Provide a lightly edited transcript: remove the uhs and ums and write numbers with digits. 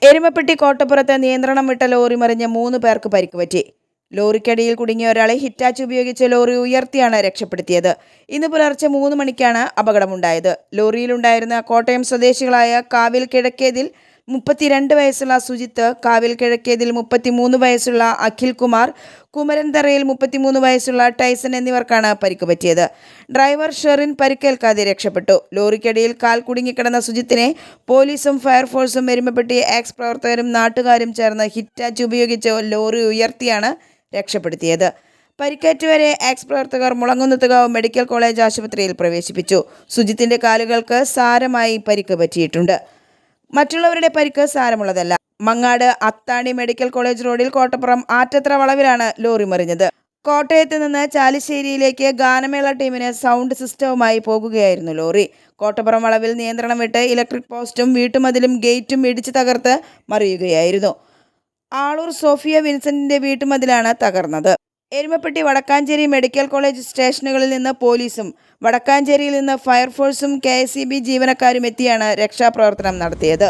എരുമപ്പെട്ടി കോട്ടപ്പുറത്ത് നിയന്ത്രണം വിട്ട ലോറി മറിഞ്ഞ് 3 പേർക്ക് പരിക്കുപറ്റി. ലോറിക്കടിയിൽ കുടുങ്ങിയ ഒരാളെ ഹിറ്റാച്ചി ഉപയോഗിച്ച് ലോറി ഉയർത്തിയാണ് രക്ഷപ്പെടുത്തിയത്. ഇന്ന് പുലർച്ചെ 3 മണിക്കാണ് അപകടമുണ്ടായത്. ലോറിയിലുണ്ടായിരുന്ന കോട്ടയം സ്വദേശികളായ കാവിൽ കിഴക്കേതിൽ 32 വയസ്സുള്ള സുജിത്ത്, കാവിൽ കിഴക്കേതിൽ 33 വയസ്സുള്ള അഖിൽ കുമാർ, കുമരൻതറയിൽ 33 വയസ്സുള്ള ടൈസൺ എന്നിവർക്കാണ് പരിക്കുപറ്റിയത്. ഡ്രൈവർ ഷെറിൻ പരിക്കേൽക്കാതെ രക്ഷപ്പെട്ടു. ലോറിക്കടിയിൽ കാൽ കുടുങ്ങിക്കിടന്ന സുജിത്തിനെ പോലീസും ഫയർഫോഴ്സും എരുമപ്പെട്ടി എക്സ് പ്രവർത്തകരും നാട്ടുകാരും ചേർന്ന് ഹിറ്റാച്ചി ഉപയോഗിച്ച് ലോറി ഉയർത്തിയാണ് രക്ഷപ്പെടുത്തിയത്. പരിക്കേറ്റവരെ എക്സ് പ്രവർത്തകർ മുളങ്കുന്നത്തുകാവ് മെഡിക്കൽ കോളേജ് ആശുപത്രിയിൽ പ്രവേശിപ്പിച്ചു. സുജിത്തിന്റെ കാലുകൾക്ക് സാരമായി പരിക്ക് പറ്റിയിട്ടുണ്ട്. മറ്റുള്ളവരുടെ പരിക്ക് സാരമുള്ളതല്ല. മങ്ങാട് അത്താണി മെഡിക്കൽ കോളേജ് റോഡിൽ കോട്ടപ്പുറം ആറ്റത്ര വളവിലാണ് ലോറി മറിഞ്ഞത്. കോട്ടയത്ത് നിന്ന് ചാലിശ്ശേരിയിലേക്ക് ഗാനമേള ടീമിന് സൗണ്ട് സിസ്റ്റവുമായി പോകുകയായിരുന്നു ലോറി. കോട്ടപ്പുറം വളവിൽ നിയന്ത്രണം വിട്ട് ഇലക്ട്രിക് പോസ്റ്റും വീട്ടുമതിലും ഗേറ്റും ഇടിച്ചു തകർത്ത് മറിയുകയായിരുന്നു. ആളൂർ സോഫിയ വിൻസെന്റിന്റെ വീട്ടുമതിലാണ് തകർന്നത്. എരുമപ്പെട്ടി വടക്കാഞ്ചേരി മെഡിക്കൽ കോളേജ് സ്റ്റേഷനുകളിൽ നിന്ന് പോലീസും വടക്കാഞ്ചേരിയിൽ നിന്ന് ഫയർഫോഴ്സും KSEB ജീവനക്കാരും എത്തിയാണ് രക്ഷാപ്രവർത്തനം നടത്തിയത്.